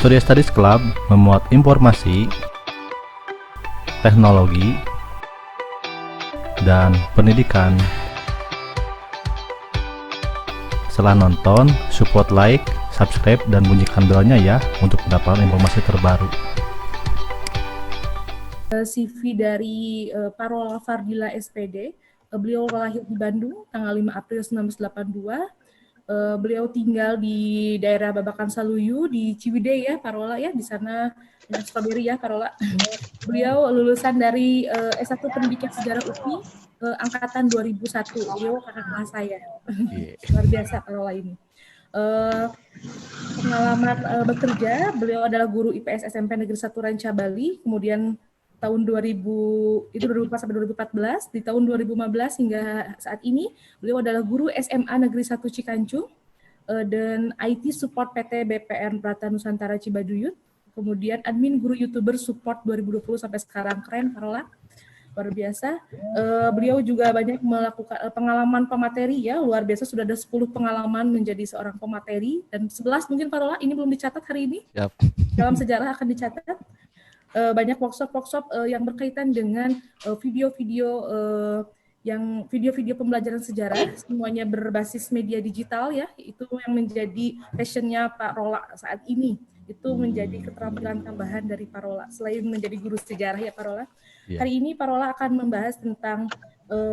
Surya Studies Club memuat informasi, teknologi, dan pendidikan. Setelah nonton, support like, subscribe, dan bunyikan belnya ya untuk mendapatkan informasi terbaru. CV dari Parola Fardila SPD. Beliau lahir di Bandung tanggal 5 April 1982. Beliau tinggal di daerah Babakan Saluyu di Ciwidey ya Parola ya, di sana banyak stroberi ya Parola. Beliau lulusan dari S1 Pendidikan Sejarah UPI angkatan 2001. Beliau kakak kelas saya. Luar biasa Parola ini. Pengalaman bekerja, beliau adalah guru IPS SMP Negeri 1 Ranca Bali, kemudian tahun 2000 itu 2004 sampai 2014, di tahun 2015 hingga saat ini beliau adalah guru SMA Negeri 1 Cikancung dan IT Support PT BPN Prata Nusantara Cibaduyut, kemudian admin guru YouTuber Support 2020 sampai sekarang. Keren Parola, luar biasa. Beliau juga banyak melakukan pengalaman pemateri ya, luar biasa, sudah ada 10 pengalaman menjadi seorang pemateri dan 11 mungkin Parola ini belum dicatat hari ini. Yap. Dalam sejarah akan dicatat. Banyak workshop yang berkaitan dengan video-video yang video-video pembelajaran sejarah, semuanya berbasis media digital ya, itu yang menjadi passionnya Pak Rola saat ini. Itu menjadi keterampilan tambahan dari Pak Rola selain menjadi guru sejarah ya Pak Rola. Hari ini Pak Rola akan membahas tentang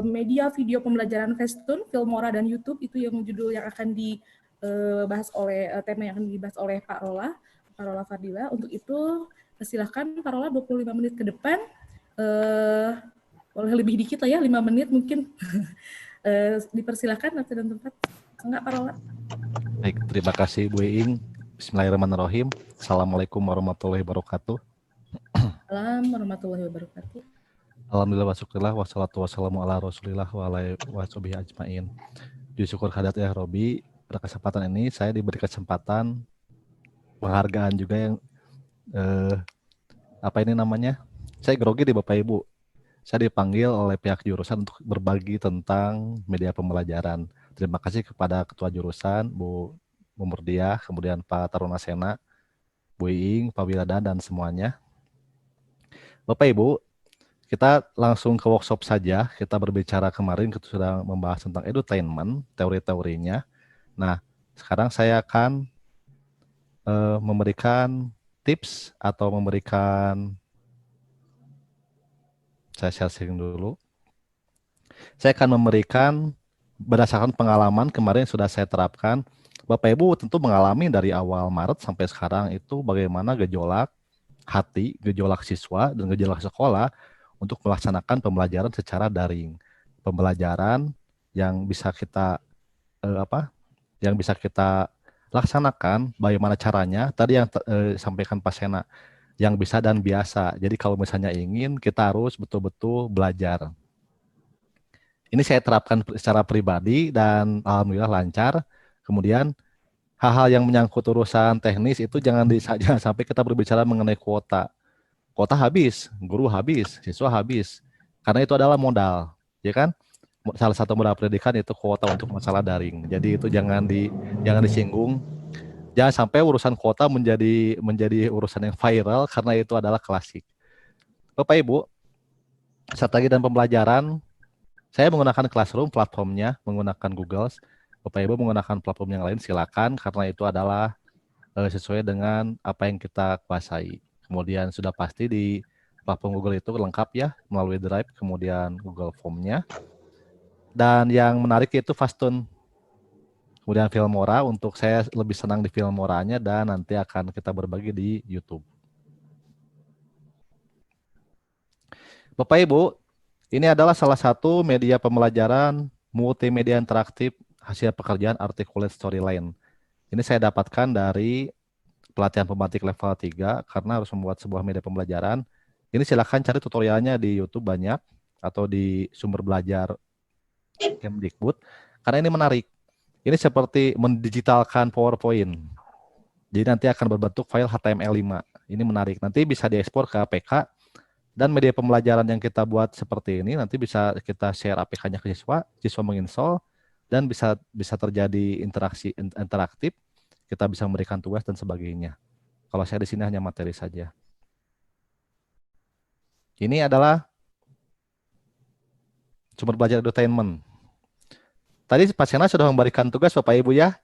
media video pembelajaran Facetune, Filmora, dan YouTube. Itu yang judul yang akan dibahas oleh tema yang akan dibahas oleh Pak Rola Fardila. Untuk itu silahkan Pak Rola 25 menit ke depan, boleh lebih dikit lah ya, 5 menit mungkin. Dipersilahkan waktu dan tempat. Enggak Pak Rola? Baik, terima kasih Bu Iing. Bismillahirrahmanirrahim. Assalamualaikum warahmatullahi wabarakatuh. Assalamualaikum warahmatullahi wabarakatuh. Alhamdulillah wa syukurillah wassalatu wassalamu ala rasulillah wa ala washabihi ajmain. Syukur hadat ya Robi. Pada kesempatan ini saya diberi kesempatan penghargaan juga yang apa ini namanya? Saya grogi di Bapak Ibu. Saya dipanggil oleh pihak jurusan untuk berbagi tentang media pembelajaran. Terima kasih kepada Ketua Jurusan, Bu Murdiah, kemudian Pak Taruna Sena, Bu Iing, Pak Wilada, dan semuanya. Bapak Ibu, kita langsung ke workshop saja. Kita berbicara kemarin, kita sudah membahas tentang edutainment, teori-teorinya. Nah, sekarang saya akan memberikan tips atau memberikan, saya sharing dulu. Saya akan memberikan berdasarkan pengalaman kemarin sudah saya terapkan. Bapak Ibu tentu mengalami dari awal Maret sampai sekarang itu bagaimana gejolak hati, gejolak siswa, dan gejolak sekolah untuk melaksanakan pembelajaran secara daring. Pembelajaran yang bisa kita yang bisa kita laksanakan, bagaimana caranya? Tadi yang sampaikan Pak Sena, yang bisa dan biasa. Jadi kalau misalnya ingin, kita harus betul-betul belajar. Ini saya terapkan secara pribadi dan alhamdulillah lancar. Kemudian hal-hal yang menyangkut urusan teknis itu jangan sampai kita berbicara mengenai kuota. Kuota habis, guru habis, siswa habis. Karena itu adalah modal, ya kan? Salah satu modal pendidikan itu kuota untuk masalah daring. Jadi itu jangan disinggung. Jangan sampai urusan kuota menjadi urusan yang viral karena itu adalah klasik. Bapak Ibu, strategi dan pembelajaran, saya menggunakan Classroom platformnya, menggunakan Google. Bapak Ibu menggunakan platform yang lain silakan karena itu adalah sesuai dengan apa yang kita kuasai. Kemudian sudah pasti di platform Google itu lengkap ya melalui Drive, kemudian Google Form-nya. Dan yang menarik itu Facetune. Kemudian Filmora, untuk saya lebih senang di Filmoranya dan nanti akan kita berbagi di YouTube. Bapak Ibu, ini adalah salah satu media pembelajaran multimedia interaktif hasil pekerjaan Articulate Storyline. Ini saya dapatkan dari pelatihan pembatik level 3 karena harus membuat sebuah media pembelajaran. Ini silakan cari tutorialnya di YouTube banyak atau di sumber belajar Kemdikbud karena ini menarik. Ini seperti mendigitalkan PowerPoint. Jadi nanti akan berbentuk file HTML5. Ini menarik. Nanti bisa diekspor ke APK dan media pembelajaran yang kita buat seperti ini nanti bisa kita share APK-nya ke siswa menginstall dan bisa terjadi interaksi interaktif. Kita bisa memberikan tugas dan sebagainya. Kalau saya di sini hanya materi saja. Ini adalah sumber belajar edutainment. Tadi Pak Sena sudah memberikan tugas Bapak Ibu ya.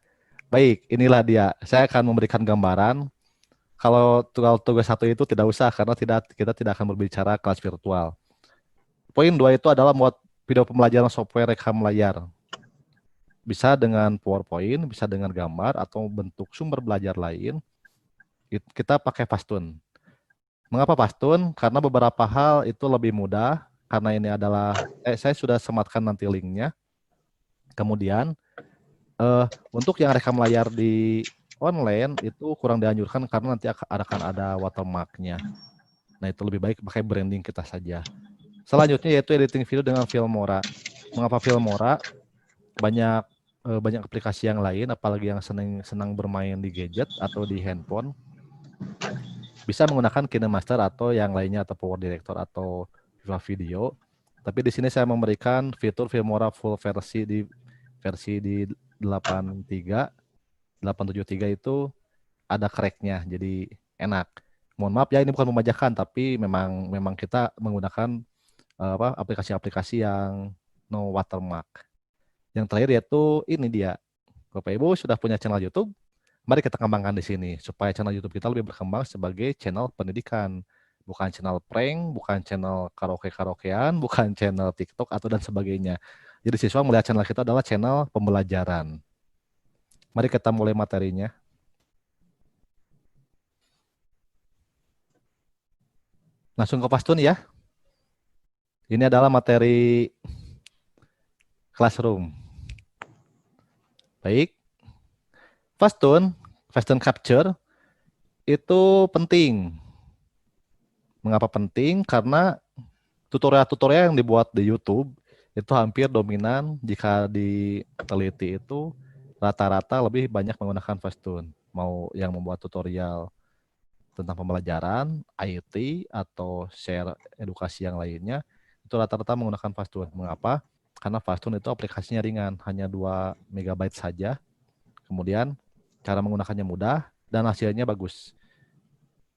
Baik, inilah dia. Saya akan memberikan gambaran. Kalau tugas satu itu tidak usah karena kita tidak akan berbicara kelas virtual. Poin dua itu adalah membuat video pembelajaran software rekam layar. Bisa dengan PowerPoint, bisa dengan gambar atau bentuk sumber belajar lain. Kita pakai Pastun. Mengapa Pastun? Karena beberapa hal itu lebih mudah. Karena ini adalah, saya sudah sematkan nanti linknya. Kemudian, untuk yang rekam layar di online itu kurang dianjurkan karena nanti akan ada watermark-nya. Nah, itu lebih baik pakai branding kita saja. Selanjutnya yaitu editing video dengan Filmora. Mengapa Filmora? Banyak aplikasi yang lain, apalagi yang senang bermain di gadget atau di handphone, bisa menggunakan KineMaster atau yang lainnya atau Power Director atau Viva Video. Tapi di sini saya memberikan fitur Filmora full versi di 83, 873 itu ada crack-nya, jadi enak. Mohon maaf ya, ini bukan membajakan, tapi memang kita menggunakan aplikasi-aplikasi yang no watermark. Yang terakhir yaitu ini dia. Bapak Ibu sudah punya channel YouTube, mari kita kembangkan di sini supaya channel YouTube kita lebih berkembang sebagai channel pendidikan, bukan channel prank, bukan channel karaoke-karaokean, bukan channel TikTok atau dan sebagainya. Jadi siswa melihat channel kita adalah channel pembelajaran. Mari kita mulai materinya. Langsung ke Pastun ya. Ini adalah materi classroom. Baik. Pastun Capture itu penting. Mengapa penting? Karena tutorial-tutorial yang dibuat di YouTube itu hampir dominan jika diteliti itu rata-rata lebih banyak menggunakan Pastun. Mau yang membuat tutorial tentang pembelajaran, IT, atau share edukasi yang lainnya, itu rata-rata menggunakan Pastun. Mengapa? Karena Pastun itu aplikasinya ringan, hanya 2 MB saja. Kemudian cara menggunakannya mudah dan hasilnya bagus.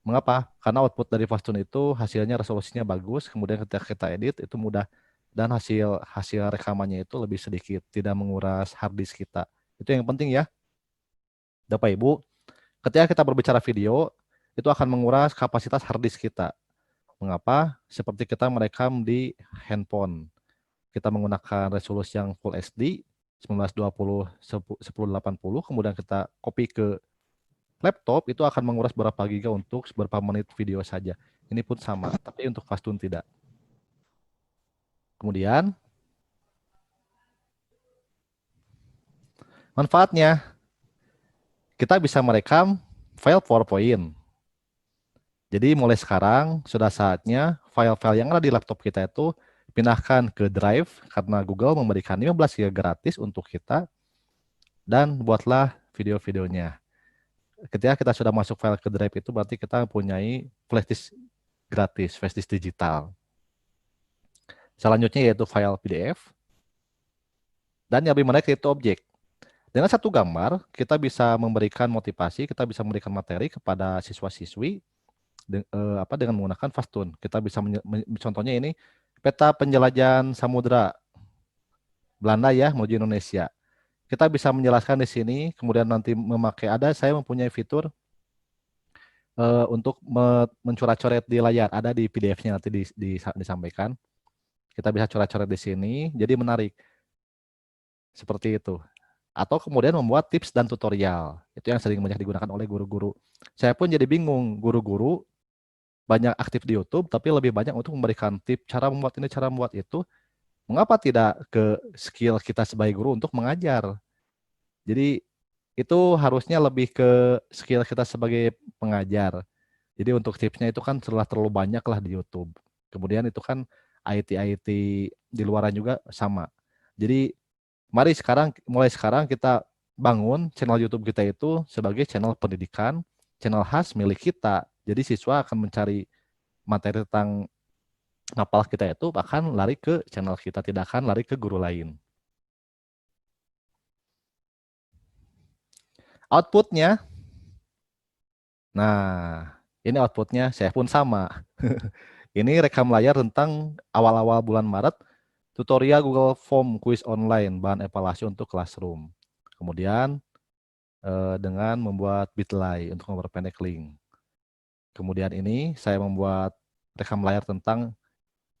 Mengapa? Karena output dari Pastun itu hasilnya resolusinya bagus, kemudian ketika kita edit itu mudah dan hasil rekamannya itu lebih sedikit, tidak menguras hard disk kita. Itu yang penting ya, Bapak Ibu. Ketika kita berbicara video, itu akan menguras kapasitas hard disk kita. Mengapa? Seperti kita merekam di handphone. Kita menggunakan resolusi yang Full HD 1920 1080, kemudian kita copy ke laptop itu akan menguras berapa giga untuk beberapa menit video saja. Ini pun sama, tapi untuk Pastun tidak. Kemudian manfaatnya kita bisa merekam file PowerPoint. Jadi mulai sekarang sudah saatnya file-file yang ada di laptop kita itu pindahkan ke Drive karena Google memberikan 15 GB gratis untuk kita dan buatlah video-videonya. Ketika kita sudah masuk file ke Drive itu berarti kita mempunyai flash disk gratis, flash disk digital. Selanjutnya yaitu file PDF. Dan yang lebih menarik yaitu objek. Dengan satu gambar, kita bisa memberikan motivasi, kita bisa memberikan materi kepada siswa-siswi dengan menggunakan Pastun. Kita bisa contohnya ini peta penjelajahan samudra Belanda ya menuju Indonesia. Kita bisa menjelaskan di sini, kemudian nanti saya mempunyai fitur untuk mencoret-coret di layar, ada di PDF-nya nanti disampaikan. Kita bisa coret-coret di sini, jadi menarik. Seperti itu. Atau kemudian membuat tips dan tutorial. Itu yang sering banyak digunakan oleh guru-guru. Saya pun jadi bingung, guru-guru banyak aktif di YouTube, tapi lebih banyak untuk memberikan tips cara membuat ini, cara membuat itu. Mengapa tidak ke skill kita sebagai guru untuk mengajar? Jadi itu harusnya lebih ke skill kita sebagai pengajar. Jadi untuk tipsnya itu kan terlalu banyak lah di YouTube. Kemudian itu kan IT di luaran juga sama. Jadi mari mulai sekarang kita bangun channel YouTube kita itu sebagai channel pendidikan, channel khas milik kita. Jadi siswa akan mencari materi tentang ngapal kita itu akan lari ke channel kita, tidak akan lari ke guru lain. Outputnya Nah, ini outputnya saya pun sama. Ini rekam layar tentang awal-awal bulan Maret, tutorial Google Form quiz online, bahan evaluasi untuk classroom. Kemudian dengan membuat bitly untuk memperpendek link. Kemudian ini saya membuat rekam layar tentang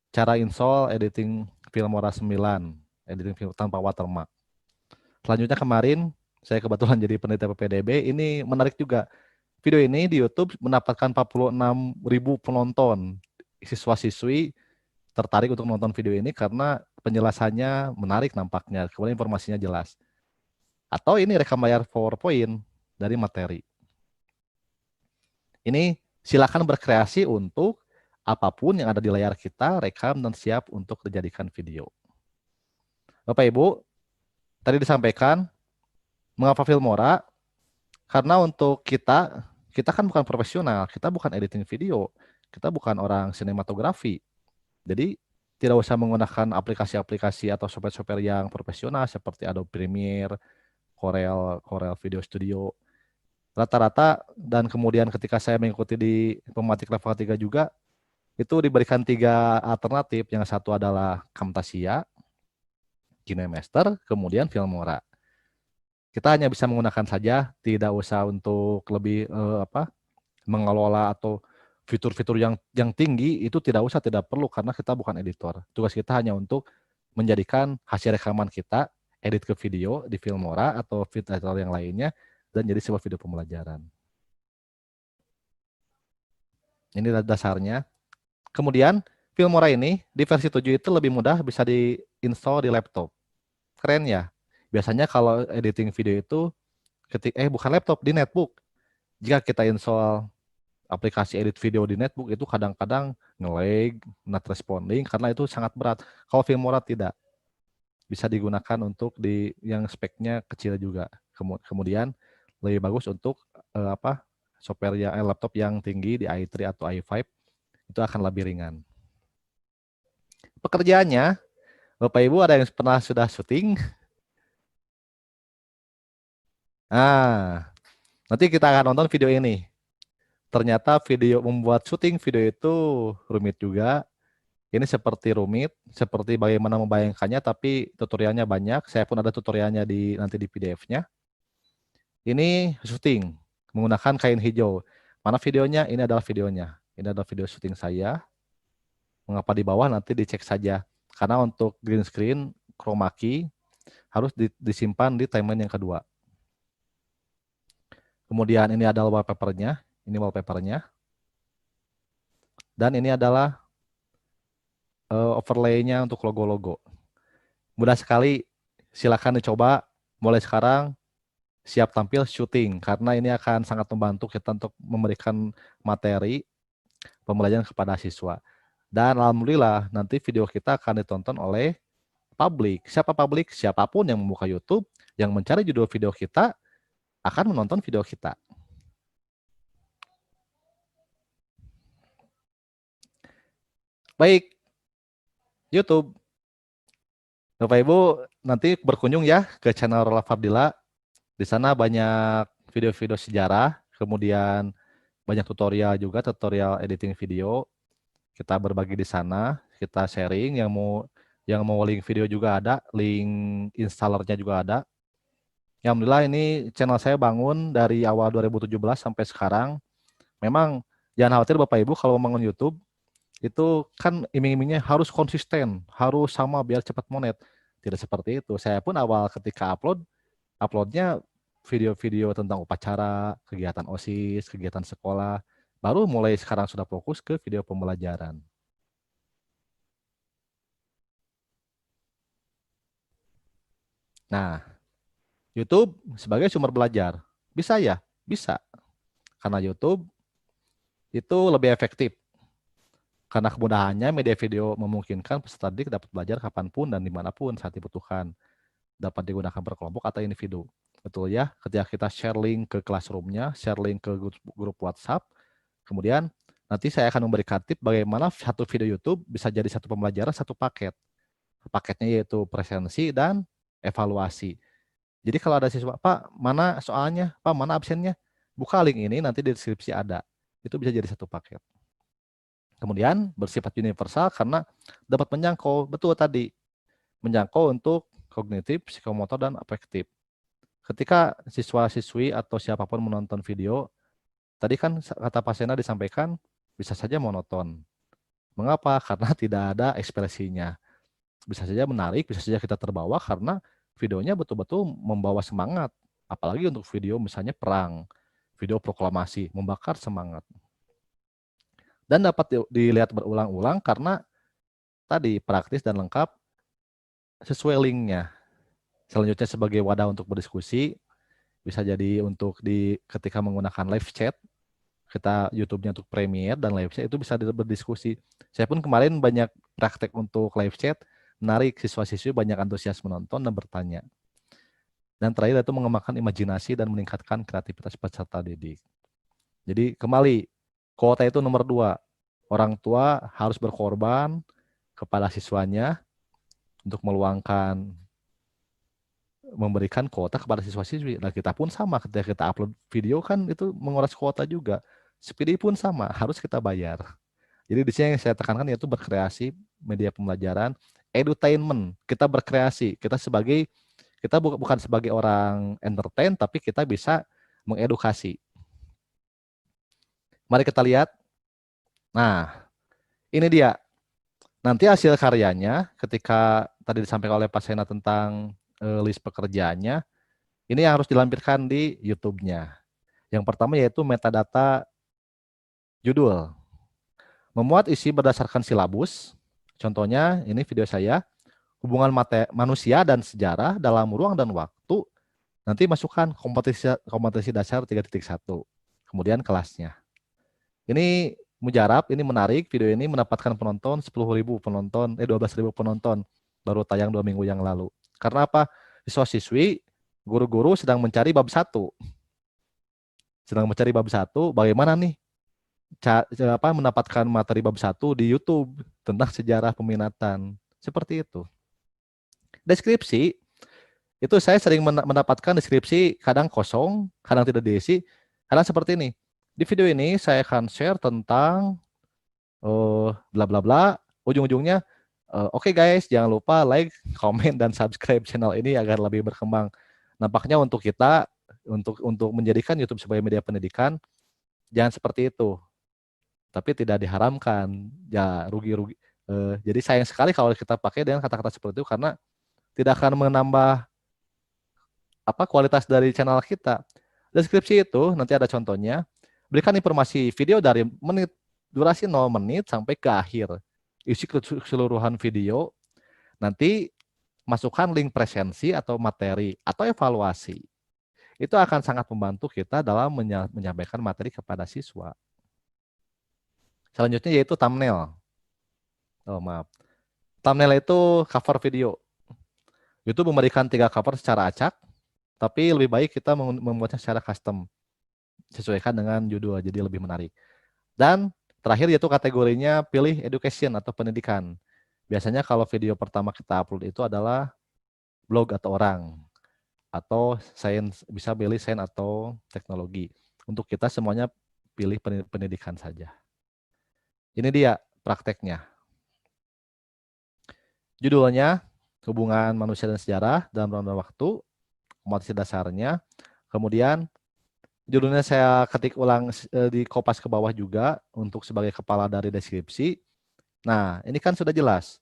cara install editing Filmora 9, editing film tanpa watermark. Selanjutnya kemarin saya kebetulan jadi peneliti PPDB, ini menarik juga. Video ini di YouTube mendapatkan 46.000 penonton. Siswa-siswi tertarik untuk menonton video ini karena penjelasannya menarik nampaknya, kemudian informasinya jelas. Atau ini rekam layar PowerPoint dari materi. Ini silakan berkreasi untuk apapun yang ada di layar kita, rekam dan siap untuk dijadikan video. Bapak Ibu, tadi disampaikan mengapa Filmora? Karena untuk kita kan bukan profesional, kita bukan editing video, kita bukan orang sinematografi. Jadi tidak usah menggunakan aplikasi-aplikasi atau software-software yang profesional seperti Adobe Premiere, Corel, Corel Video Studio. Rata-rata dan kemudian ketika saya mengikuti di pematik level 3 juga, itu diberikan 3 alternatif. Yang satu adalah Camtasia, KineMaster, kemudian Filmora. Kita hanya bisa menggunakan saja, tidak usah untuk lebih mengelola atau fitur-fitur yang tinggi itu tidak perlu karena kita bukan editor. Tugas kita hanya untuk menjadikan hasil rekaman kita edit ke video di Filmora atau editor yang lainnya dan jadi sebuah video pembelajaran. Ini dasarnya. Kemudian Filmora ini di versi 7 itu lebih mudah bisa diinstal di laptop. Keren ya. Biasanya kalau editing video itu bukan laptop, di netbook. Jika kita install aplikasi edit video di netbook itu kadang-kadang nge-lag, not responding karena itu sangat berat. Kalau Filmora tidak, bisa digunakan untuk di yang speknya kecil juga. Kemudian lebih bagus untuk software laptop yang tinggi di i3 atau i5 itu akan lebih ringan. Pekerjaannya, Bapak Ibu ada yang pernah sudah syuting? Nah, nanti kita akan nonton video ini. Ternyata membuat syuting video itu rumit juga. Ini seperti rumit, seperti bagaimana membayangkannya, tapi tutorialnya banyak. Saya pun ada tutorialnya nanti di PDF-nya. Ini syuting menggunakan kain hijau. Mana videonya? Ini adalah videonya. Ini adalah video syuting saya. Mengapa di bawah nanti dicek saja. Karena untuk green screen, chroma key harus disimpan di timeline yang kedua. Kemudian ini adalah wallpaper-nya. Ini wallpaper-nya. Dan ini adalah overlay-nya untuk logo-logo. Mudah sekali, silakan dicoba mulai sekarang siap tampil syuting karena ini akan sangat membantu kita untuk memberikan materi pembelajaran kepada siswa. Dan alhamdulillah nanti video kita akan ditonton oleh publik. Siapa publik? Siapapun yang membuka YouTube, yang mencari judul video kita akan menonton video kita. Baik, YouTube. Bapak Ibu nanti berkunjung ya ke channel Rola Fardila. Di sana banyak video-video sejarah, kemudian banyak tutorial juga, tutorial editing video. Kita berbagi di sana, kita sharing. Yang mau link video juga ada, link installernya juga ada. Ya, alhamdulillah ini channel saya bangun dari awal 2017 sampai sekarang. Memang jangan khawatir Bapak Ibu kalau membangun YouTube itu kan iming-imingnya harus konsisten, harus sama biar cepat monet. Tidak seperti itu. Saya pun awal ketika uploadnya video-video tentang upacara, kegiatan OSIS, kegiatan sekolah. Baru mulai sekarang sudah fokus ke video pembelajaran. Nah, YouTube sebagai sumber belajar. Bisa ya? Bisa. Karena YouTube itu lebih efektif. Karena kemudahannya media video memungkinkan peserta didik dapat belajar kapanpun dan dimanapun saat dibutuhkan. Dapat digunakan berkelompok atau individu. Betul ya? Ketika kita share link ke classroom-nya, share link ke grup WhatsApp, kemudian nanti saya akan memberikan tip bagaimana satu video YouTube bisa jadi satu pembelajaran, satu paket. Paketnya yaitu presensi dan evaluasi. Jadi kalau ada siswa, Pak, mana soalnya? Pak, mana absennya? buka link ini, nanti di deskripsi ada. Itu bisa jadi satu paket. Kemudian bersifat universal karena dapat menjangkau, betul tadi, menjangkau untuk kognitif, psikomotor, dan afektif. Ketika siswa-siswi atau siapapun menonton video, tadi kan kata Pak Sena disampaikan, bisa saja monoton. Mengapa? Karena tidak ada ekspresinya. Bisa saja menarik, bisa saja kita terbawa karena videonya betul-betul membawa semangat. Apalagi untuk video misalnya perang, video proklamasi, membakar semangat. Dan dapat dilihat berulang-ulang karena tadi praktis dan lengkap sesuai linknya. Selanjutnya sebagai wadah untuk berdiskusi, bisa jadi untuk ketika menggunakan live chat, kita YouTube-nya untuk Premiere dan live chat itu bisa berdiskusi. Saya pun kemarin banyak praktek untuk live chat, menarik siswa-siswi banyak antusias menonton dan bertanya. Dan terakhir itu mengembangkan imajinasi dan meningkatkan kreativitas peserta didik. Jadi kembali, kuota itu nomor 2. Orang tua harus berkorban kepada siswanya untuk memberikan kuota kepada siswa-siswi. Dan kita pun sama, ketika kita upload video kan itu menguras kuota juga. Speedy pun sama, harus kita bayar. Jadi di sini yang saya tekankan yaitu berkreasi, media pembelajaran, edutainment. Kita berkreasi, kita bukan sebagai orang entertain, tapi kita bisa mengedukasi. Mari kita lihat. Nah, ini dia. Nanti hasil karyanya ketika tadi disampaikan oleh Pak Sena tentang list pekerjaannya, ini yang harus dilampirkan di YouTube-nya. Yang pertama yaitu metadata judul. Memuat isi berdasarkan silabus. Contohnya ini video saya, hubungan manusia dan sejarah dalam ruang dan waktu. Nanti masukkan kompetensi dasar 3.1. Kemudian kelasnya. Ini mujarab, ini menarik. Video ini mendapatkan penonton 10.000 penonton, 12.000 penonton. Baru tayang 2 minggu yang lalu. Karena apa? Siswa-siswi, guru-guru sedang mencari bab 1. Bagaimana nih mendapatkan materi bab 1 di YouTube tentang sejarah peminatan. Seperti itu. Deskripsi, itu saya sering mendapatkan deskripsi kadang kosong, kadang tidak diisi, kadang seperti ini. Di video ini saya akan share tentang bla bla bla. Ujung-ujungnya, oke guys, jangan lupa like, comment, dan subscribe channel ini agar lebih berkembang. Nampaknya untuk kita, untuk menjadikan YouTube sebagai media pendidikan, jangan seperti itu. Tapi tidak diharamkan. Ya rugi-rugi. Jadi sayang sekali kalau kita pakai dengan kata-kata seperti itu karena tidak akan menambah kualitas dari channel kita. Deskripsi itu nanti ada contohnya. Berikan informasi video dari durasi 0 menit sampai ke akhir. Isi keseluruhan video. Nanti masukkan link presensi atau materi atau evaluasi. Itu akan sangat membantu kita dalam menyampaikan materi kepada siswa. Selanjutnya yaitu thumbnail. Maaf. Thumbnail itu cover video. YouTube memberikan 3 cover secara acak, tapi lebih baik kita membuatnya secara custom. Sesuaikan dengan judul, jadi lebih menarik. Dan terakhir yaitu kategorinya pilih education atau pendidikan. Biasanya kalau video pertama kita upload itu adalah blog atau orang. Atau sains, bisa pilih sains atau teknologi. Untuk kita semuanya pilih pendidikan saja. Ini dia prakteknya. Judulnya, hubungan manusia dan sejarah dalam ruang dan waktu, kompetensi dasarnya. Kemudian judulnya saya ketik ulang di kopas ke bawah juga untuk sebagai kepala dari deskripsi. Nah, ini kan sudah jelas.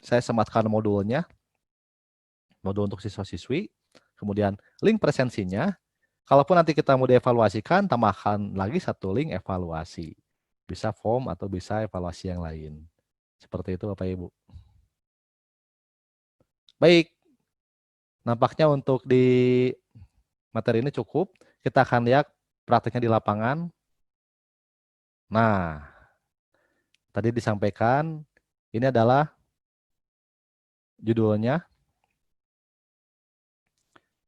Saya sematkan modulnya, modul untuk siswa-siswi. Kemudian link presensinya. Kalaupun nanti kita mau dievaluasikan, tambahkan lagi satu link evaluasi. Bisa form atau bisa evaluasi yang lain. Seperti itu Bapak Ibu. Baik, nampaknya untuk di materi ini cukup. Kita akan lihat prakteknya di lapangan. Nah, tadi disampaikan ini adalah judulnya.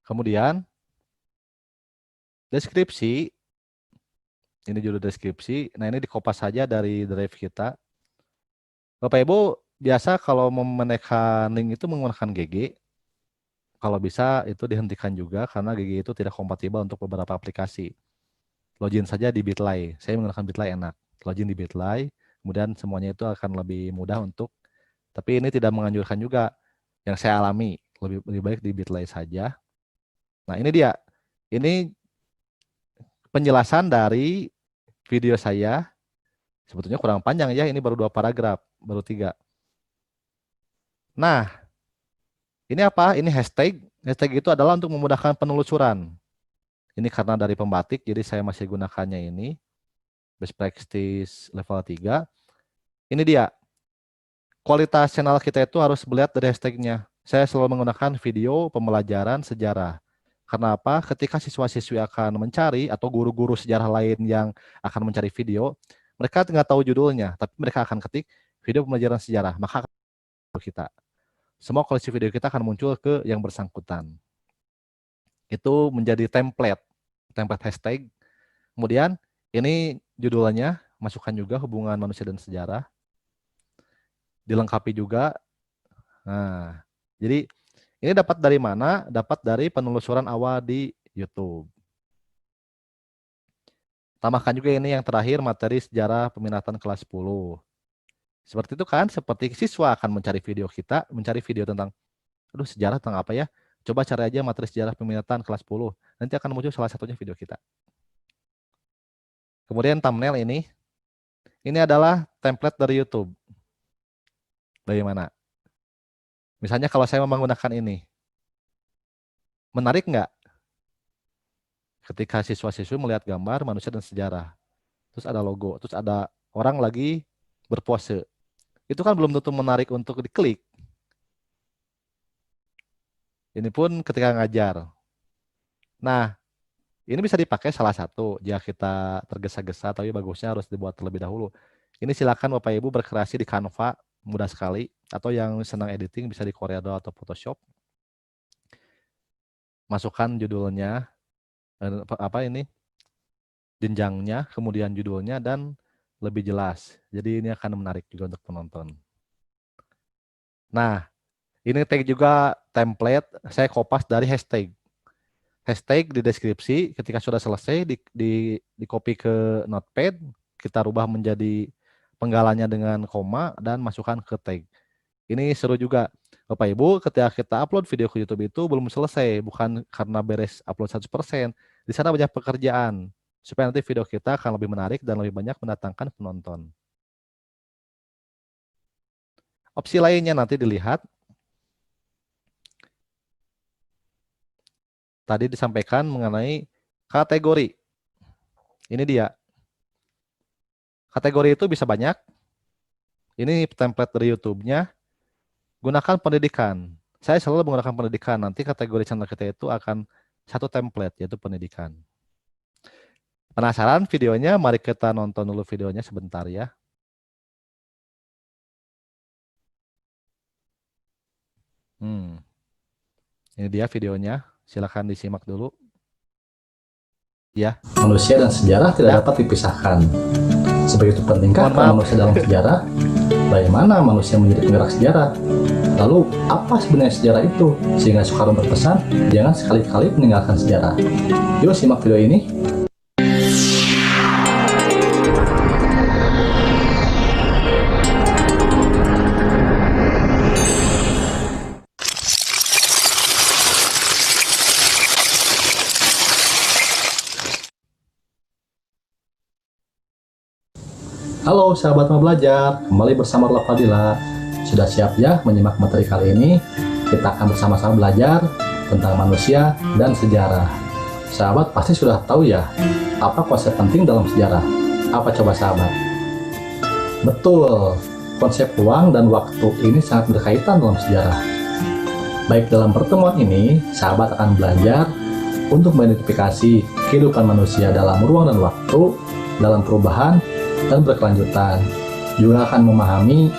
Kemudian deskripsi. Ini judul deskripsi. Nah, ini dikopas saja dari drive kita. Bapak Ibu biasa kalau menekan link itu menggunakan GG. kalau bisa itu dihentikan juga karena Gigi itu tidak kompatibel untuk beberapa aplikasi. Login saja di Bitly. Saya menggunakan Bitly enak. Login di Bitly, kemudian semuanya itu akan lebih mudah untuk, tapi ini tidak menganjurkan juga yang saya alami. Lebih baik di Bitly saja. Nah, ini dia. Ini penjelasan dari video saya. Sebetulnya kurang panjang ya, ini baru 2 paragraf, baru 3. Nah, ini apa? Ini hashtag. Hashtag itu adalah untuk memudahkan penelusuran. Ini karena dari pembatik, jadi saya masih gunakannya ini. Best practice level 3. Ini dia. Kualitas channel kita itu harus melihat dari hashtagnya. Saya selalu menggunakan video pembelajaran sejarah. Karena apa? Ketika siswa-siswi akan mencari atau guru-guru sejarah lain yang akan mencari video, mereka nggak tahu judulnya, tapi mereka akan ketik video pembelajaran sejarah, maka akan kita. Semua koleksi video kita akan muncul ke yang bersangkutan. Itu menjadi template hashtag. Kemudian ini judulnya, masukkan juga hubungan manusia dan sejarah. Dilengkapi juga. Nah, jadi ini dapat dari mana? Dapat dari penelusuran awal di YouTube. Tambahkan juga ini yang terakhir, materi sejarah peminatan kelas 10. Seperti itu kan, seperti siswa akan mencari video kita, mencari video tentang, aduh sejarah tentang apa ya? Coba cari aja materi sejarah peminatan kelas 10. Nanti akan muncul salah satunya video kita. Kemudian thumbnail ini adalah template dari YouTube. Bagaimana? Misalnya kalau saya menggunakan ini, menarik nggak? Ketika siswa-siswi melihat gambar manusia dan sejarah, terus ada logo, terus ada orang lagi berpose. Itu kan belum tentu menarik untuk diklik. Ini pun ketika ngajar. Nah, ini bisa dipakai salah satu jika kita tergesa-gesa, tapi bagusnya harus dibuat terlebih dahulu. Ini silakan Bapak Ibu berkreasi di Canva, mudah sekali. Atau yang senang editing bisa di Corel atau Photoshop. Masukkan judulnya, apa ini, jenjangnya, kemudian judulnya, dan lebih jelas. Jadi ini akan menarik juga untuk penonton. Nah, ini tag juga template, saya kopas dari hashtag. Hashtag di deskripsi, ketika sudah selesai, di copy ke notepad, kita rubah menjadi penggalannya dengan koma, dan masukkan ke tag. Ini seru juga. Bapak Ibu, ketika kita upload video ke YouTube itu belum selesai, bukan karena beres upload 100%. Di sana banyak pekerjaan, supaya nanti video kita akan lebih menarik dan lebih banyak mendatangkan penonton. Opsi lainnya nanti dilihat. Tadi disampaikan mengenai kategori. Ini dia. Kategori itu bisa banyak. Ini template dari YouTube-nya. Gunakan pendidikan. Saya selalu menggunakan pendidikan. Nanti kategori channel kita itu akan satu template, yaitu pendidikan. Penasaran videonya? Mari kita nonton dulu videonya sebentar ya. Ini dia videonya. Silakan disimak dulu. Ya. Manusia dan sejarah tidak dapat dipisahkan. Sebegitu pentingkah peran manusia dalam sejarah? Bagaimana manusia menjadi penggerak sejarah? Lalu, apa sebenarnya sejarah itu? Sehingga Soekarno berpesan, jangan sekali-kali meninggalkan sejarah. Yuk simak video ini. Halo sahabat mau belajar, kembali bersama Rola Fadila. Sudah siap ya menyimak materi kali ini? Kita akan bersama-sama belajar tentang manusia dan sejarah. Sahabat pasti sudah tahu ya, apa konsep penting dalam sejarah? Apa coba sahabat? Betul, konsep ruang dan waktu ini sangat berkaitan dalam sejarah. Baik dalam pertemuan ini, sahabat akan belajar untuk mengidentifikasi kehidupan manusia dalam ruang dan waktu, dalam perubahan, dan berkelanjutan. Juga akan memahami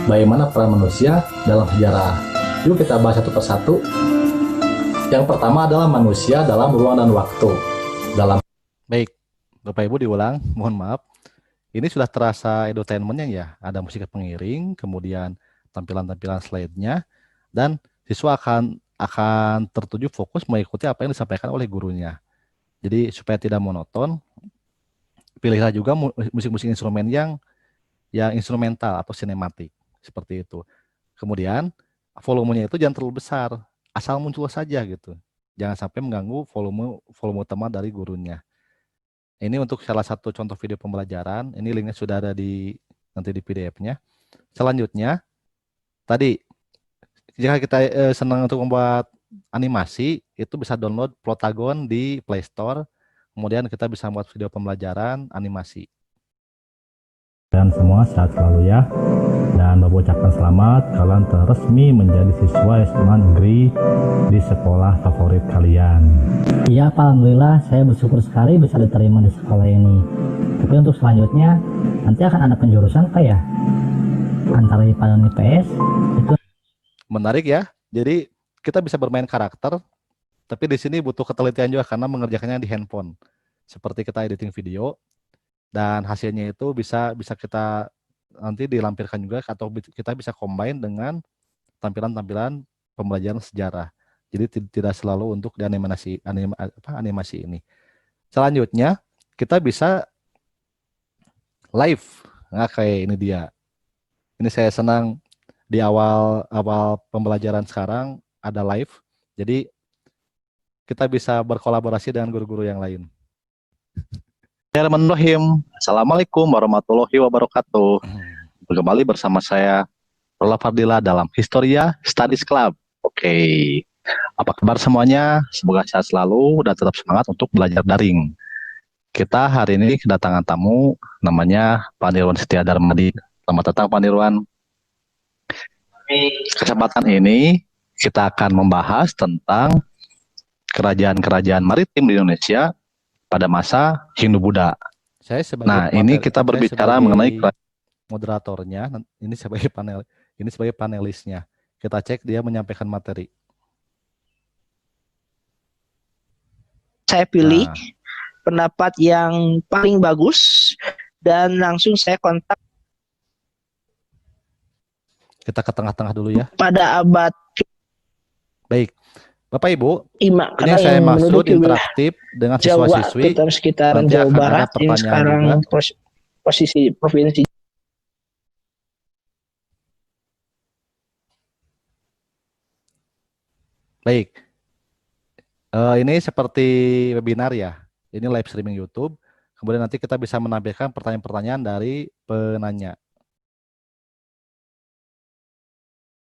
bagaimana peran manusia dalam sejarah. Yuk kita bahas satu persatu. Yang pertama adalah manusia dalam ruang dan waktu. Baik, Bapak Ibu diulang, mohon maaf. Ini sudah terasa edutainmentnya ya. Ada musik pengiring, kemudian tampilan-tampilan slide-nya, dan siswa akan akan tertuju fokus mengikuti apa yang disampaikan oleh gurunya. Jadi supaya tidak monoton, pilihlah juga musik-musik instrumen yang instrumental atau sinematik seperti itu. Kemudian volumenya itu jangan terlalu besar, asal muncul saja gitu. Jangan sampai mengganggu volume utama dari gurunya. Ini untuk salah satu contoh video pembelajaran. Ini linknya sudah ada nanti di PDF-nya. Selanjutnya, tadi jika kita senang untuk membuat animasi, itu bisa download Plotagon di Play Store. Kemudian kita bisa membuat video pembelajaran animasi. Dan semua sehat selalu ya. Dan Bapak ucapkan selamat, kalian telah resmi menjadi siswa SMA Negeri di sekolah favorit kalian. Iya Pak, Alhamdulillah saya bersyukur sekali bisa diterima di sekolah ini. Tapi untuk selanjutnya, nanti akan ada penjurusan Pak ya? Antara IPA dan IPS, itu Menarik ya. Jadi kita bisa bermain karakter, tapi di sini butuh ketelitian juga karena mengerjakannya di handphone. Seperti kita editing video, dan hasilnya itu bisa kita nanti dilampirkan juga atau kita bisa combine dengan tampilan-tampilan pembelajaran sejarah. Jadi tidak selalu untuk di animasi ini. Selanjutnya kita bisa live. Nah, kayak ini dia. Ini saya senang di awal pembelajaran sekarang ada live. Jadi kita bisa berkolaborasi dengan guru-guru yang lain. Bismillahirrahmanirrahim. Assalamualaikum warahmatullahi wabarakatuh. Kembali bersama saya Rola Fardila dalam Historia Studies Club. Oke, apa kabar semuanya? Semoga sehat selalu dan tetap semangat untuk belajar daring. Kita hari ini kedatangan tamu namanya Pak Nirwan Setia Darmadi. Selamat datang Pak Nirwan. Kesempatan ini kita akan membahas tentang kerajaan-kerajaan maritim di Indonesia pada masa Hindu-Buddha. Nah, ini kita berbicara mengenai moderatornya. Ini sebagai panelisnya. Kita cek dia menyampaikan materi. Saya pilih pendapat yang paling bagus dan langsung saya kontak. Kita ke tengah-tengah dulu ya. Pada abad Baik. Bapak Ibu, ini ini saya maksud interaktif dengan siswa-siswi. Jawa, sekitaran Nanti Jawa akan ada Barat yang pertanyaan sekarang juga. posisi provinsi. Baik. Ini seperti webinar ya. Ini live streaming YouTube. Kemudian nanti kita bisa menampilkan pertanyaan-pertanyaan dari penanya.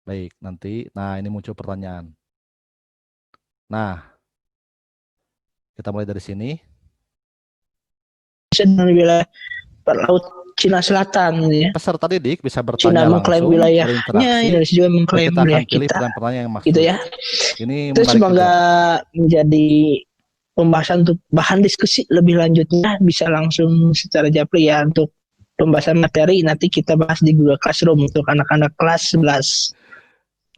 Baik, nanti. Nah, ini muncul pertanyaan. Nah, kita mulai dari sini. Dengan wilayah laut Cina Selatan, ya. Peserta didik bisa bertanya Cina langsung, mengklaim wilayahnya, berinteraksi. Indonesia juga mengklaim Kita akan wilayah pilih kita. pertanyaan-pertanyaan yang maksud. Gitu ya. Ini Itu menarik semoga juga. menjadi pembahasan untuk bahan diskusi lebih lanjutnya, bisa langsung secara japri ya untuk pembahasan materi nanti kita bahas di Google Classroom untuk anak-anak kelas 11.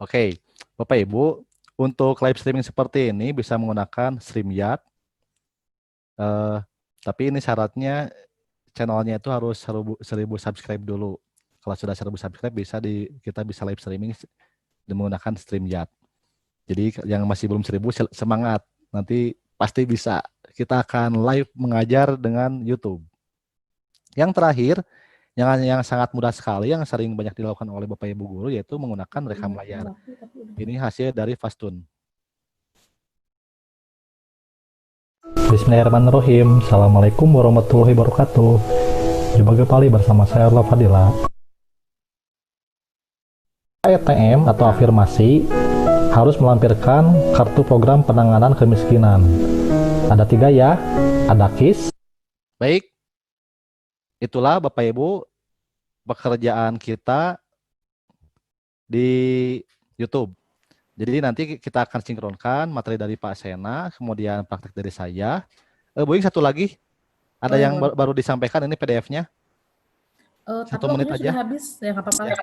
Oke, Bapak Ibu, untuk live streaming seperti ini bisa menggunakan StreamYard. Tapi ini syaratnya channelnya itu harus 1000 subscribe dulu. Kalau sudah 1000 subscribe kita bisa live streaming menggunakan StreamYard. Jadi yang masih belum 1000 semangat, nanti pasti bisa. Kita akan live mengajar dengan YouTube. Yang terakhir, yang sangat mudah sekali, yang sering banyak dilakukan oleh Bapak Ibu guru, yaitu menggunakan rekam layar. Ini hasil dari Fastun. Bismillahirrahmanirrahim. Assalamualaikum warahmatullahi wabarakatuh. Jumpa kembali bersama saya Rola Fardila. ETM atau afirmasi harus melampirkan kartu program penanganan kemiskinan. Ada 3 ya, ada KIS. Baik, itulah Bapak Ibu pekerjaan kita di YouTube. Jadi nanti kita akan sinkronkan materi dari Pak Sena, kemudian praktek dari saya. Bu Ing, satu lagi, ada yang baru disampaikan, ini PDF-nya. 1 menit aja. Sudah habis, ya nggak apa-apa.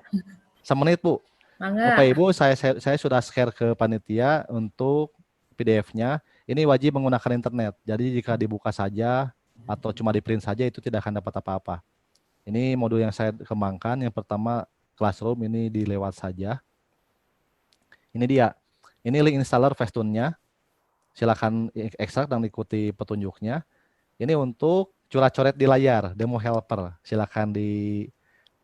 1 menit, Bu. Mangga. Bapak Ibu, saya sudah share ke panitia untuk PDF-nya. Ini wajib menggunakan internet. Jadi jika dibuka saja atau cuma di print saja itu tidak akan dapat apa-apa. Ini modul yang saya kembangkan. Yang pertama Classroom, ini dilewat saja. Ini dia. Ini link installer Facetune-nya. Silakan ekstrak dan ikuti petunjuknya. Ini untuk coret-coret di layar, demo helper. Silakan di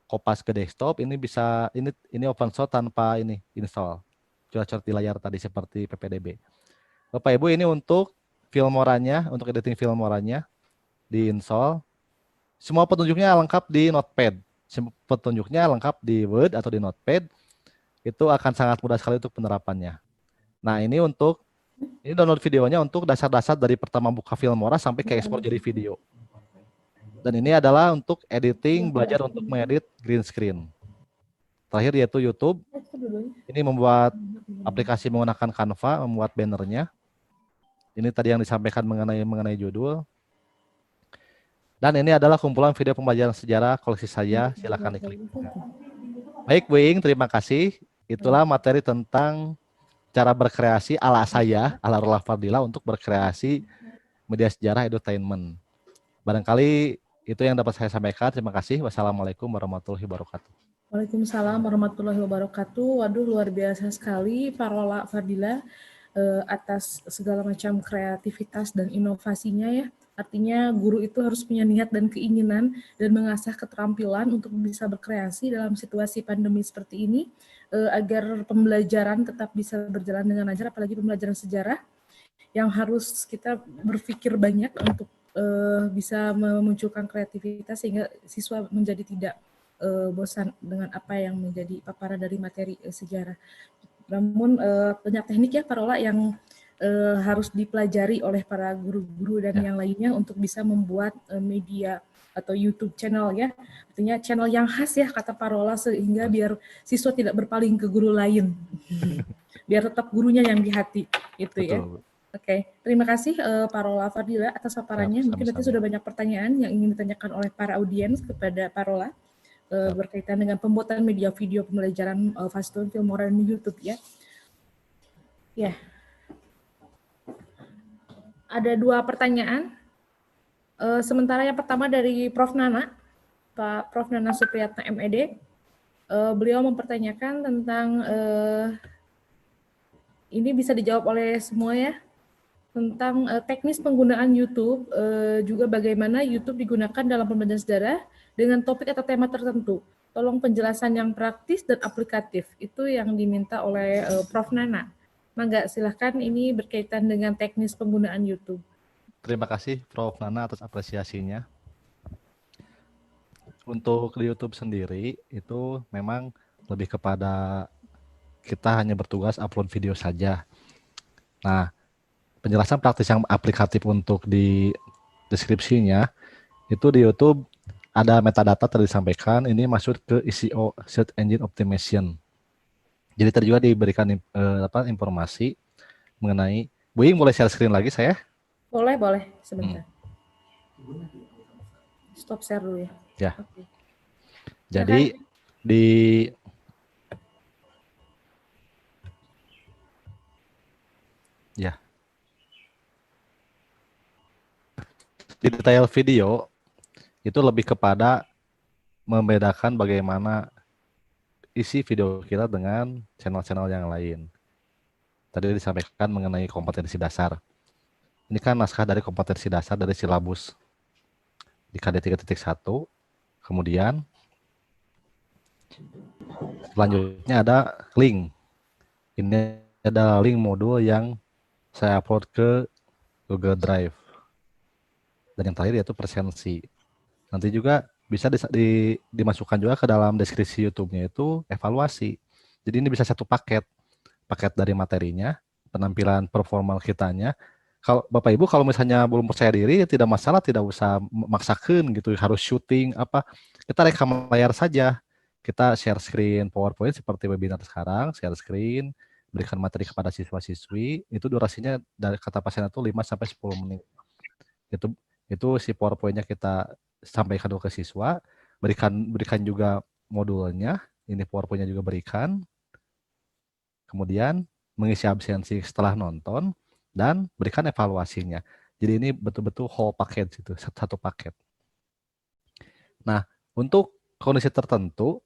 kopas ke desktop. Ini bisa ini open source tanpa ini install. Coret-coret di layar tadi seperti PPDB. Bapak Ibu, ini untuk Filmoranya, untuk editing Filmoranya di install. Semua petunjuknya lengkap di Notepad. Petunjuknya lengkap di Word atau di Notepad. Itu akan sangat mudah sekali untuk penerapannya. Nah, ini download videonya untuk dasar-dasar dari pertama buka Filmora sampai ke ekspor jadi video. Dan ini adalah untuk editing, belajar untuk mengedit green screen. Terakhir yaitu YouTube. Ini membuat aplikasi menggunakan Canva, membuat bannernya. Ini tadi yang disampaikan mengenai judul. Dan ini adalah kumpulan video pembelajaran sejarah koleksi saya. Silakan diklik. Baik, Bu Ing, terima kasih. Itulah materi tentang cara berkreasi ala saya, ala Rola Fardila untuk berkreasi media sejarah edutainment. Barangkali itu yang dapat saya sampaikan. Terima kasih. Wassalamualaikum warahmatullahi wabarakatuh. Waalaikumsalam warahmatullahi wabarakatuh. Waduh, luar biasa sekali Pak Rola Fardila atas segala macam kreativitas dan inovasinya ya. Artinya guru itu harus punya niat dan keinginan dan mengasah keterampilan untuk bisa berkreasi dalam situasi pandemi seperti ini agar pembelajaran tetap bisa berjalan dengan lancar, apalagi pembelajaran sejarah yang harus kita berpikir banyak untuk bisa memunculkan kreativitas sehingga siswa menjadi tidak bosan dengan apa yang menjadi paparan dari materi sejarah. Namun banyak teknik ya Pak Rola yang harus dipelajari oleh para guru-guru dan yang lainnya untuk bisa membuat media atau YouTube channel ya. Artinya channel yang khas ya kata Pak Rola sehingga biar siswa tidak berpaling ke guru lain. Biar tetap gurunya yang di hati gitu ya. Oke, terima kasih Pak Rola Fardila atas paparannya. Mungkin nanti sudah banyak pertanyaan yang ingin ditanyakan oleh para audiens kepada Pak Rola berkaitan dengan pembuatan media video pembelajaran Facetune, Filmora, dan YouTube ya. Ya. Ada 2 pertanyaan. Sementara yang pertama dari Prof. Nana, Pak Prof. Nana Supriyatna MED. Beliau mempertanyakan tentang, ini bisa dijawab oleh semua ya, tentang teknis penggunaan YouTube, juga bagaimana YouTube digunakan dalam pembelajaran sejarah dengan topik atau tema tertentu. Tolong penjelasan yang praktis dan aplikatif. Itu yang diminta oleh Prof. Nana. Mangga, silahkan ini berkaitan dengan teknis penggunaan YouTube. Terima kasih Prof. Nana atas apresiasinya. Untuk di YouTube sendiri itu memang lebih kepada kita hanya bertugas upload video saja. Nah, penjelasan praktis yang aplikatif untuk di deskripsinya itu di YouTube ada metadata tadi disampaikan. Ini masuk ke SEO, Search Engine Optimization. Jadi tadi juga diberikan informasi mengenai. Bu Ing, boleh share screen lagi saya? Boleh, sebentar. Stop share dulu ya. Ya. Okay. Jadi di detail video itu lebih kepada membedakan bagaimana isi video kita dengan channel-channel yang lain. Tadi disampaikan mengenai kompetensi dasar. Ini kan naskah dari kompetensi dasar dari silabus di KD 3.1. Kemudian selanjutnya ada link. Ini ada link modul yang saya upload ke Google Drive. Dan yang terakhir yaitu presensi. Nanti juga bisa dimasukkan juga ke dalam deskripsi YouTube-nya itu evaluasi. Jadi ini bisa satu paket dari materinya, penampilan performal kitanya. Kalau Bapak Ibu kalau misalnya belum percaya diri ya tidak masalah, tidak usah maksakan gitu harus syuting apa. Kita rekam layar saja. Kita share screen PowerPoint seperti webinar sekarang, share screen, berikan materi kepada siswa-siswi. Itu durasinya dari kata pasien itu 5 sampai 10 menit. Itu si PowerPoint-nya kita sampaikan ke siswa, berikan juga modulnya, ini PowerPoint-nya juga berikan. Kemudian mengisi absensi setelah nonton dan berikan evaluasinya. Jadi ini betul-betul whole package itu, satu paket. Nah, untuk kondisi tertentu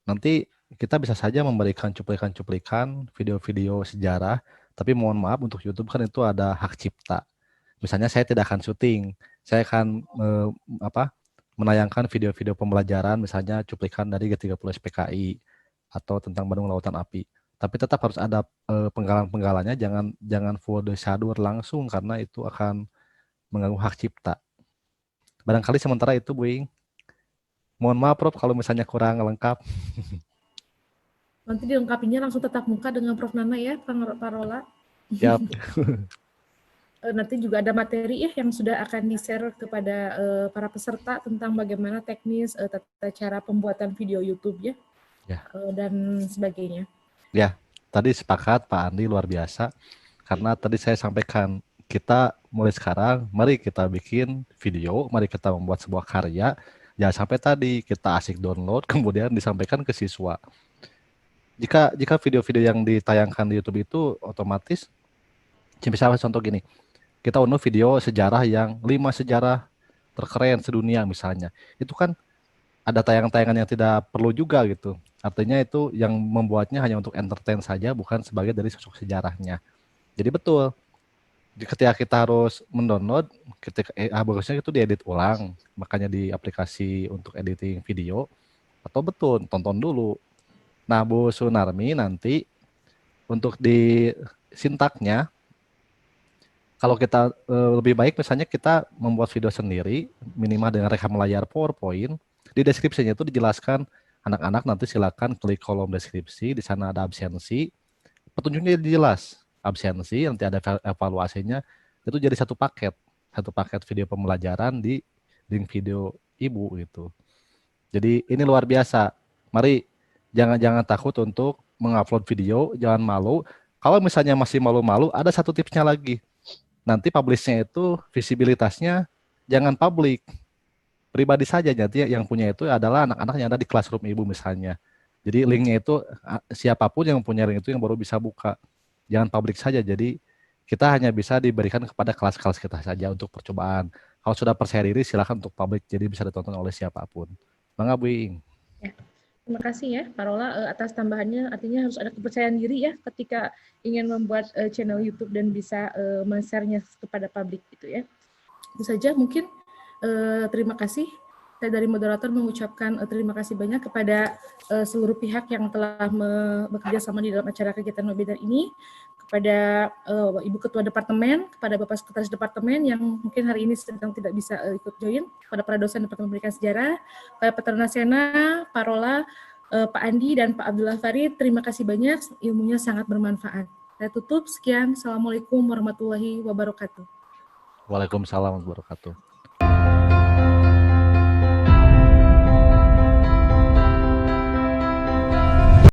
nanti kita bisa saja memberikan cuplikan-cuplikan video-video sejarah, tapi mohon maaf untuk YouTube kan itu ada hak cipta. Misalnya saya tidak akan syuting, saya akan menayangkan video-video pembelajaran, misalnya cuplikan dari G30 SPKI atau tentang Bandung Lautan Api. Tapi tetap harus ada penggalan-penggalannya, jangan full desadur langsung karena itu akan mengganggu hak cipta. Barangkali sementara itu, Bu Ing. Mohon maaf, Prof, kalau misalnya kurang lengkap. Nanti dilengkapinya langsung tetap muka dengan Prof Nana ya, Pak Rola. Siap. Nanti juga ada materi ya yang sudah akan di-share kepada para peserta tentang bagaimana teknis tata cara pembuatan video YouTube ya, dan sebagainya. Ya, tadi sepakat Pak Andi luar biasa. Karena tadi saya sampaikan, kita mulai sekarang, mari kita bikin video, mari kita membuat sebuah karya. Jangan sampai tadi kita asik download, kemudian disampaikan ke siswa. Jika video-video yang ditayangkan di YouTube itu otomatis, misalnya contoh gini, kita unduh video sejarah yang 5 sejarah terkeren sedunia misalnya. Itu kan ada tayangan-tayangan yang tidak perlu juga gitu. Artinya itu yang membuatnya hanya untuk entertain saja, bukan sebagai dari sosok sejarahnya. Jadi betul, ketika kita harus mendownload, bagusnya itu diedit ulang, makanya di aplikasi untuk editing video, atau betul, tonton dulu. Nah, Bu Sunarmi nanti untuk di sintaknya, kalau kita lebih baik misalnya kita membuat video sendiri, minimal dengan rekam layar PowerPoint, di deskripsinya itu dijelaskan, anak-anak nanti silakan klik kolom deskripsi, di sana ada absensi, petunjuknya jelas, absensi, nanti ada evaluasinya, itu jadi satu paket video pembelajaran di link video Ibu gitu. Jadi ini luar biasa. Mari jangan takut untuk mengupload video, jangan malu. Kalau misalnya masih malu-malu, ada satu tipsnya lagi. Nanti publishnya itu visibilitasnya jangan publik, pribadi saja. Nanti yang punya itu adalah anak-anak yang ada di classroom Ibu misalnya. Jadi linknya itu siapapun yang punya link itu yang baru bisa buka. Jangan publik saja. Jadi kita hanya bisa diberikan kepada kelas-kelas kita saja untuk percobaan. Kalau sudah percaya diri silakan untuk publik, jadi bisa ditonton oleh siapapun. Bangga Bu Iing. Ya. Terima kasih ya Pak Rola atas tambahannya, artinya harus ada kepercayaan diri ya ketika ingin membuat channel YouTube dan bisa men-share-nya kepada publik gitu ya. Itu saja mungkin, terima kasih. Saya dari moderator mengucapkan terima kasih banyak kepada seluruh pihak yang telah bekerja sama di dalam acara kegiatan webinar ini, kepada Ibu Ketua Departemen, kepada Bapak Sekretaris Departemen yang mungkin hari ini sedang tidak bisa ikut join, kepada para dosen Departemen Pendidikan Sejarah, kepada Peterna Sena, Pak Rola, Pak Andi, dan Pak Abdullah Farid, terima kasih banyak, ilmunya sangat bermanfaat. Saya tutup, sekian, Assalamualaikum warahmatullahi wabarakatuh. Waalaikumsalam warahmatullahi wabarakatuh.